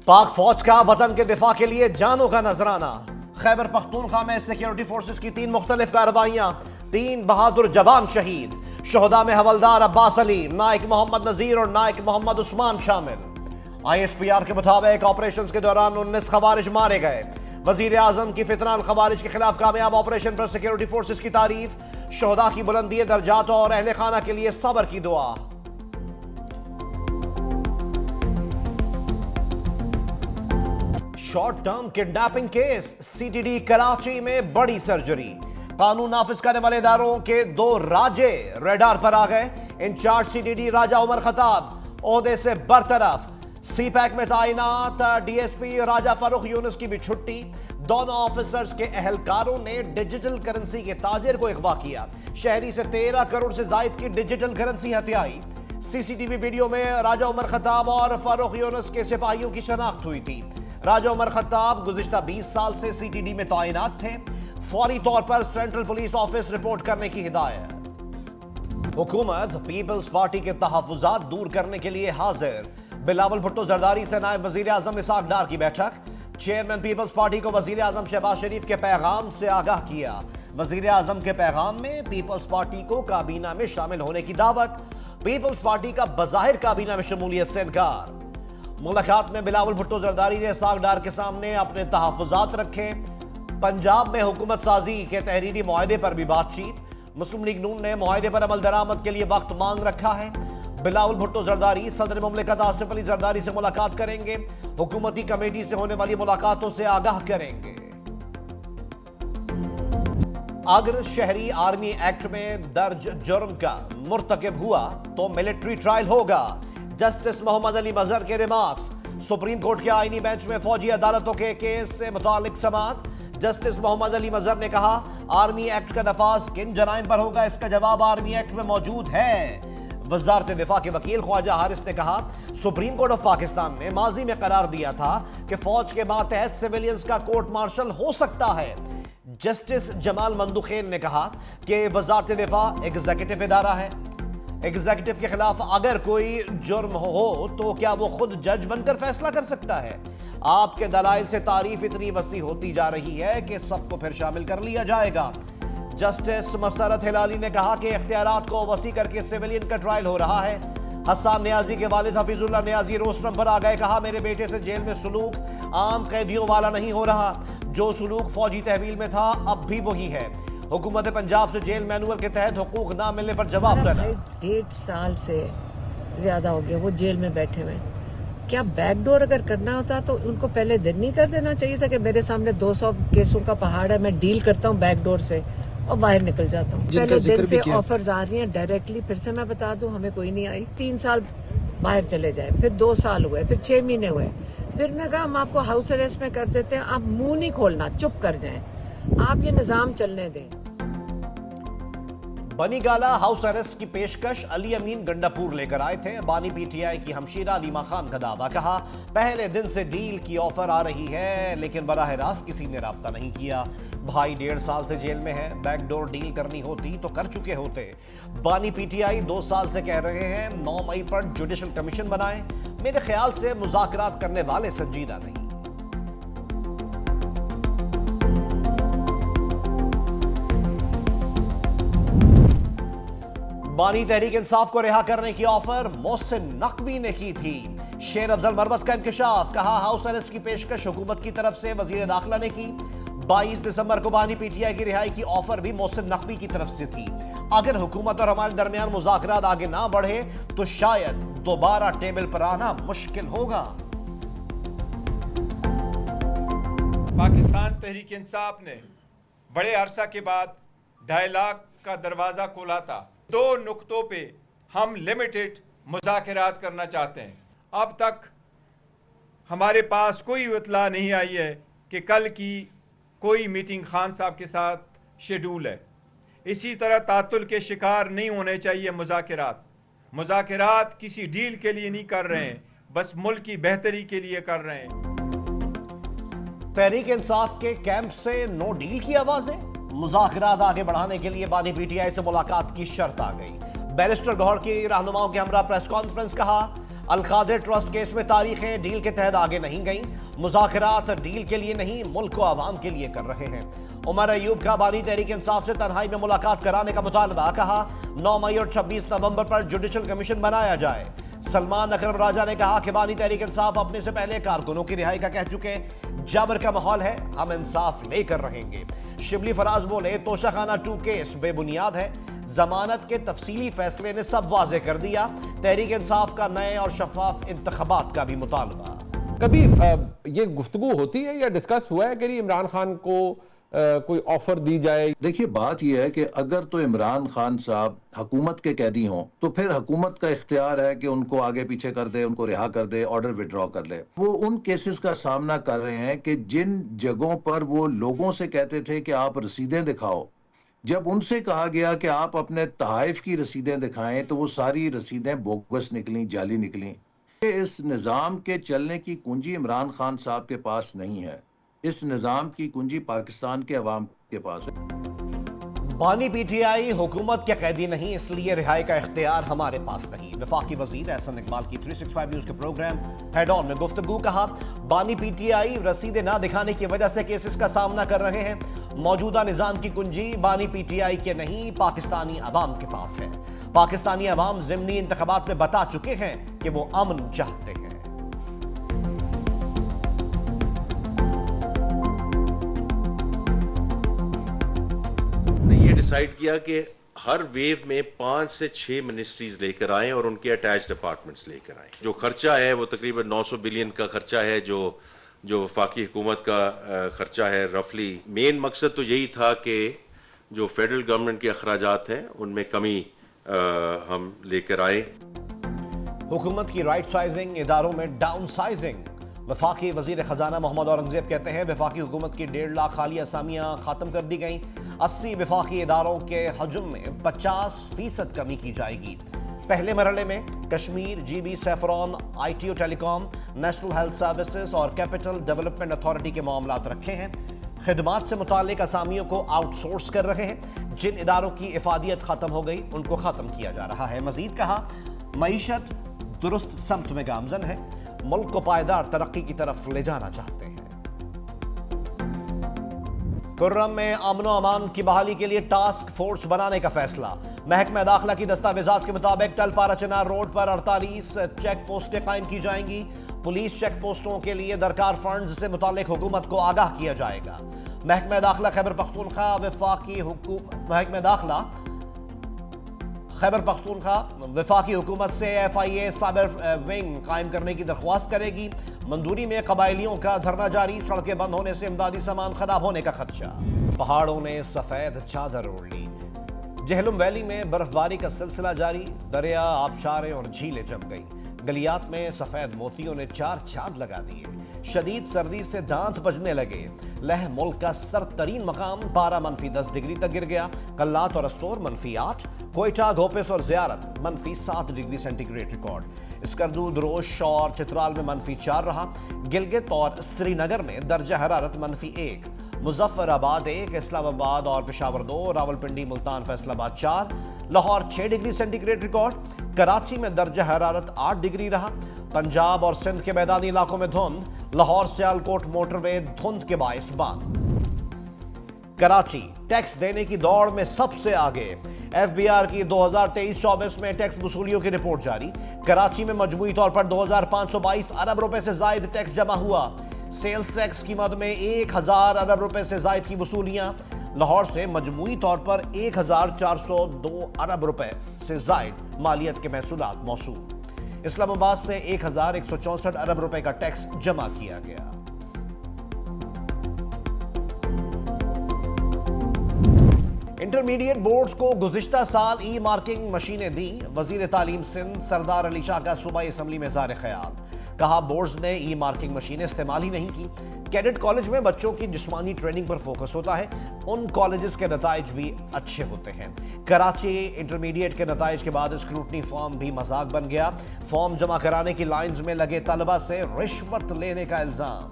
پاک فوج کا وطن کے دفاع کے لیے جانوں کا نذرانہ۔ خیبر پختونخوا میں سیکیورٹی فورسز کی 3 مختلف کارروائیاں، 3 بہادر جوان شہید۔ شہداء میں حوالدار عباس علی، نائک محمد نذیر اور نائک محمد عثمان شامل۔ آئی ایس پی آر کے مطابق آپریشنز کے دوران 19 خوارج مارے گئے۔ وزیر اعظم کی فتنہ الخوارج کے خلاف کامیاب آپریشن پر سیکیورٹی فورسز کی تعریف۔ شہداء کی بلندی درجات اور اہل خانہ کے لیے صبر کی دعا۔ Short term kidnapping case, C T D Karachi میں بڑی سرجری۔ قانون نافذ کرنے والے اداروں کے 2 راجے ریڈار پر آ گئے۔ انچارج سی ٹی ڈی راجہ عمر خطاب عہدے سے برطرف۔ سی پیک میں تعینات ڈی ایس پی راجہ فاروق یونس کی بھی چھٹی۔ دونوں آفیسرز کے اہلکاروں نے ڈیجیٹل کرنسی کے تاجر کو اغوا کیا۔ شہری سے 13 کروڑ سے زائد کی ڈیجیٹل کرنسی ہتھیائی۔ سی سی ٹی وی ویڈیو میں راجہ عمر خطاب اور فاروق یونس کے سپاہیوں کی شناخت ہوئی تھی۔ راجہ عمر خطاب گزشتہ 20 سال سے سی ٹی ڈی میں تعینات تھے۔ فوری طور پر سینٹرل پولیس آفس رپورٹ کرنے کی ہدایت۔ حکومت پیپلز پارٹی کے تحفظات دور کرنے کے لیے حاضر۔ بلاول بھٹو زرداری سے نائب وزیر اعظم اسحاق ڈار کی بیٹھک۔ چیئرمین پیپلز پارٹی کو وزیر اعظم شہباز شریف کے پیغام سے آگاہ کیا۔ وزیر اعظم کے پیغام میں پیپلز پارٹی کو کابینہ میں شامل ہونے کی دعوت۔ پیپلز پارٹی کا بظاہر کابینہ میں شمولیت سے انکار۔ ملاقات میں بلاول بھٹو زرداری نے اسحاق ڈار کے سامنے اپنے تحفظات رکھے۔ پنجاب میں حکومت سازی کے تحریری معاہدے پر بھی بات چیت۔ مسلم لیگ نون نے معاہدے پر عمل درآمد کے لیے وقت مانگ رکھا ہے۔ بلاول بھٹو زرداری صدر مملکت آصف علی زرداری سے ملاقات کریں گے۔ حکومتی کمیٹی سے ہونے والی ملاقاتوں سے آگاہ کریں گے۔ اگر شہری آرمی ایکٹ میں درج جرم کا مرتکب ہوا تو ملٹری ٹرائل ہوگا۔ جسٹس محمد علی مظہر کے ریمارکس۔ سپریم کورٹ کے آئینی بینچ میں فوجی عدالتوں کے کیس سے متعلق سماعت۔ جسٹس محمد علی مظہر نے کہا آرمی ایکٹ کا نفاذ کن جرائم پر ہوگا، اس کا جواب آرمی ایکٹ میں موجود ہے۔ وزارت دفاع کے وکیل خواجہ حارث نے کہا سپریم کورٹ آف پاکستان نے ماضی میں قرار دیا تھا کہ فوج کے ماتحت سویلینز کا کورٹ مارشل ہو سکتا ہے۔ جسٹس جمال مندوخیل نے کہا کہ وزارت دفاع ایگزیکٹو ادارہ ہے۔ ایگزیکٹو کے خلاف اگر کوئی جرم ہو تو کیا وہ خود جج بن کر فیصلہ کر سکتا ہے؟ آپ کے دلائل سے تعریف اتنی وسیع ہوتی جا رہی ہے کہ سب کو پھر شامل کر لیا جائے گا۔ جسٹس مسرت ہلالی نے کہا کہ اختیارات کو وسیع کر کے سیویلین کا ٹرائل ہو رہا ہے۔ حسان نیازی کے والد حفیظ اللہ نیازی روسٹرم پر آ گئے، کہا میرے بیٹے سے جیل میں سلوک عام قیدیوں والا نہیں ہو رہا، جو سلوک فوجی تحویل میں تھا اب بھی وہی ہے۔ حکومت پنجاب سے جیل مینول کے تحت حقوق نہ ملنے پر جواب طلب۔ 1.5 سال سے زیادہ ہو گیا وہ جیل میں بیٹھے ہوئے۔ کیا بیک ڈور اگر کرنا ہوتا تو ان کو پہلے دن نہیں کر دینا چاہیے تھا کہ میرے سامنے 200 کیسوں کا پہاڑ ہے، میں ڈیل کرتا ہوں بیک ڈور سے اور باہر نکل جاتا ہوں۔ پہلے دن سے آفرز آ رہی ہیں ڈائریکٹلی، پھر سے میں بتا دوں ہمیں کوئی نہیں آئی۔ 3 سال باہر چلے جائے، پھر 2 سال ہوئے، پھر 6 مہینے ہوئے، پھر میں کہا ہم آپ کو ہاؤس اریسٹ میں کر دیتے ہیں، آپ منہ نہیں کھولنا، چپ کر جائیں، آپ یہ نظام چلنے دیں۔ بنی گالہ ہاؤس اریسٹ کی پیشکش علی امین گنڈاپور لے کر آئے تھے۔ بانی پی ٹی آئی کی ہمشیرہ علیمہ خان کا دعویٰ، کہا پہلے دن سے ڈیل کی آفر آ رہی ہے لیکن براہ راست کسی نے رابطہ نہیں کیا۔ بھائی 1.5 سال سے جیل میں ہے، بیک ڈور ڈیل کرنی ہوتی تو کر چکے ہوتے۔ بانی پی ٹی آئی 2 سال سے کہہ رہے ہیں 9 مئی پر جوڈیشل کمیشن بنائیں، میرے خیال سے مذاکرات کرنے والے سنجیدہ نہیں۔ بانی تحریک انصاف کو رہا کرنے کی آفر محسن نقوی نے کی تھی۔ شیر افضل مروت کا انکشاف، کہا ہاؤس اریسٹ کی پیشکش حکومت کی طرف سے وزیر داخلہ نے کی۔ 22 دسمبر کو بانی پی ٹی آئی کی رہائی کی آفر بھی محسن نقوی کی طرف سے تھی۔ اگر حکومت اور ہمارے درمیان مذاکرات آگے نہ بڑھے تو شاید دوبارہ ٹیبل پر آنا مشکل ہوگا۔ پاکستان تحریک انصاف نے بڑے عرصہ کے بعد ڈائیلاگ کا دروازہ کھولا تھا۔ 2 نقطوں پہ ہم لمیٹڈ مذاکرات کرنا چاہتے ہیں۔ اب تک ہمارے پاس کوئی اطلاع نہیں آئی ہے کہ کل کی کوئی میٹنگ خان صاحب کے ساتھ شیڈول ہے۔ اسی طرح تعطل کے شکار نہیں ہونے چاہیے مذاکرات کسی ڈیل کے لیے نہیں کر رہے ہیں، بس ملک کی بہتری کے لیے کر رہے ہیں۔ تحریک انصاف کے کیمپ سے نو ڈیل کی آوازیں، مذاکرات آگے بڑھانے کے لیے بانی پی ٹی آئی سے ملاقات کی شرط آ گئی۔ بیرسٹر گوہر کی رہنماؤں کے ہمراہ پریس کانفرنس، کہا القادر ٹرسٹ کیس میں تاریخیں ڈیل کے تحت آگے نہیں گئیں، مذاکرات ڈیل کے لیے نہیں ملک و عوام کے لیے کر رہے ہیں۔ عمر ایوب کا بانی تحریک انصاف سے تنہائی میں ملاقات کرانے کا مطالبہ، کہا 9 مئی اور 26 نومبر پر جوڈیشل کمیشن بنایا جائے۔ سلمان اکرم راجہ نے کہا کہ بانی تحریک انصاف اپنے سے پہلے کارکنوں کی رہائی کا کہہ چکے، جبر کا ماحول ہے، ہم انصاف لے کر رہیں گے۔ شبلی فراز بولے توشہ خانہ 2 کیس بے بنیاد ہے، ضمانت کے تفصیلی فیصلے نے سب واضح کر دیا۔ تحریک انصاف کا نئے اور شفاف انتخابات کا بھی مطالبہ۔ کبھی یہ گفتگو ہوتی ہے یا ڈسکس ہوا ہے کہ عمران خان کو کوئی آفر دی جائے؟ دیکھیے بات یہ ہے کہ اگر تو عمران خان صاحب حکومت کے قیدی ہوں تو پھر حکومت کا اختیار ہے کہ ان کو آگے پیچھے کر دے، ان کو رہا کر دے، آرڈر وڈرا کر لے۔ وہ ان کیسز کا سامنا کر رہے ہیں کہ جن جگہوں پر وہ لوگوں سے کہتے تھے کہ آپ رسیدیں دکھاؤ، جب ان سے کہا گیا کہ آپ اپنے تحائف کی رسیدیں دکھائیں تو وہ ساری رسیدیں بوگس نکلیں، جعلی نکلیں۔ اس نظام کے چلنے کی کنجی عمران خان صاحب کے پاس نہیں ہے، اس نظام کی کنجی پاکستان کے عوام کے پاس ہے۔ بانی پی ٹی آئی حکومت کے قیدی نہیں، اس لیے رہائی کا اختیار ہمارے پاس نہیں۔ وفاقی وزیر احسن اقبال کی 365 نیوز کے پروگرام ہیڈ آن میں گفتگو، کہا بانی پی ٹی آئی رسیدیں نہ دکھانے کی وجہ سے کیسز کا سامنا کر رہے ہیں۔ موجودہ نظام کی کنجی بانی پی ٹی آئی کے نہیں، پاکستانی عوام کے پاس ہے۔ پاکستانی عوام ضمنی انتخابات میں بتا چکے ہیں کہ وہ امن چاہتے ہیں۔ یہ ڈیسائیڈ کیا کہ ہر ویو میں 5 سے 6 منسٹریز لے کر آئیں اور ان کے اٹیچ ڈپارٹمنٹس لے کر آئیں۔ جو خرچہ ہے وہ تقریباً 900 بلین کا خرچہ ہے، جو وفاقی حکومت کا خرچہ ہے رفلی۔ مین مقصد تو یہی تھا کہ جو فیڈرل گورنمنٹ کے اخراجات ہیں ان میں کمی ہم لے کر آئیں۔ حکومت کی رائٹ سائزنگ، اداروں میں ڈاؤن سائزنگ۔ وفاقی وزیر خزانہ محمد اورنگزیب کہتے ہیں وفاقی حکومت کی 1.5 لاکھ خالی اسامیاں ختم کر دی گئیں۔ 80 وفاقی اداروں کے حجم میں 50% کمی کی جائے گی۔ پہلے مرحلے میں Kashmir, G B, SAFRON, I T او telecom, national health services اور کیپٹل ڈیولپمنٹ اتھارٹی کے معاملات رکھے ہیں۔ خدمات سے متعلق اسامیوں کو آؤٹ سورس کر رہے ہیں۔ جن اداروں کی افادیت ختم ہو گئی ان کو ختم کیا جا رہا ہے۔ مزید کہا معیشت درست سمت میں گامزن ہے، ملک کو پائیدار ترقی کی طرف لے جانا چاہتے ہیں۔ کرم میں امن و امان کی بحالی کے لیے ٹاسک فورس بنانے کا فیصلہ۔ محکمہ داخلہ کی دستاویزات کے مطابق ٹل پارا چنار روڈ پر 48 چیک پوسٹیں قائم کی جائیں گی۔ پولیس چیک پوسٹوں کے لیے درکار فنڈز سے متعلق حکومت کو آگاہ کیا جائے گا۔ محکمہ داخلہ خیبر پختونخوا وفاقی حکومت سے FIA سائبر ونگ قائم کرنے کی درخواست کرے گی۔ مندوری میں قبائلیوں کا دھرنا جاری، سڑکیں بند ہونے سے امدادی سامان خراب ہونے کا خدشہ۔ پہاڑوں نے سفید چادر اوڑھ لی۔ جہلم ویلی میں برف باری کا سلسلہ جاری، دریا، آبشاریں اور جھیلیں جم گئی۔ گلیات میں سفید موتیوں نے 4 چاند لگا دیے۔ شدید سردی سے دانت بجنے لگے۔ لہ ملک کا سرد ترین مقام پارا -10 ڈگری تک گر گیا۔ قلات اور استور -8، کوئٹہ، گھوپس اور Ziarat -7 degree centigrade record. Skardu, Drosh اور چترال میں -4 رہا۔ گلگت اور سری نگر میں درجہ حرارت -1۔ مظفر آباد 1، اسلام آباد اور Peshawar 2، Rawalpindi, Multan, Faisalabad 4، Lahore 6 degree centigrade record. Karachi میں درجہ حرارت 8 ڈگری رہا۔ پنجاب اور سندھ کے میدانی علاقوں میں دھند، لاہور سیالکوٹ موٹر وے دھند کے باعث بند۔ کراچی ٹیکس دینے کی دوڑ میں سب سے آگے۔ FBR کی 2023-24 میں ٹیکس وصولیوں کی رپورٹ جاری۔ کراچی میں مجموعی طور پر 2522 ارب روپے سے زائد ٹیکس جمع ہوا۔ سیلز ٹیکس کی مد میں 1000 ارب روپے سے زائد کی وصولیاں۔ لاہور سے مجموعی طور پر 1402 ارب روپے سے زائد مالیت کے محصولات موصول۔ اسلام آباد سے 1164 ارب روپے کا ٹیکس جمع کیا گیا۔ انٹرمیڈیٹ بورڈز کو گزشتہ سال ای مارکنگ مشینیں دیں۔ وزیر تعلیم سندھ سردار علی شاہ کا صوبائی اسمبلی میں اظہار خیال۔ کہا بورڈز نے ای مارکنگ مشینیں استعمال ہی نہیں کی۔ کیڈٹ کالج میں بچوں کی جسمانی ٹریننگ پر فوکس ہوتا ہے، ان کالجز کے نتائج بھی اچھے ہوتے ہیں۔ کراچی انٹرمیڈیٹ کے نتائج کے بعد اسکروٹنی فارم بھی مذاق بن گیا۔ فارم جمع کرانے کی لائنز میں لگے طلبہ سے رشوت لینے کا الزام۔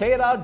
13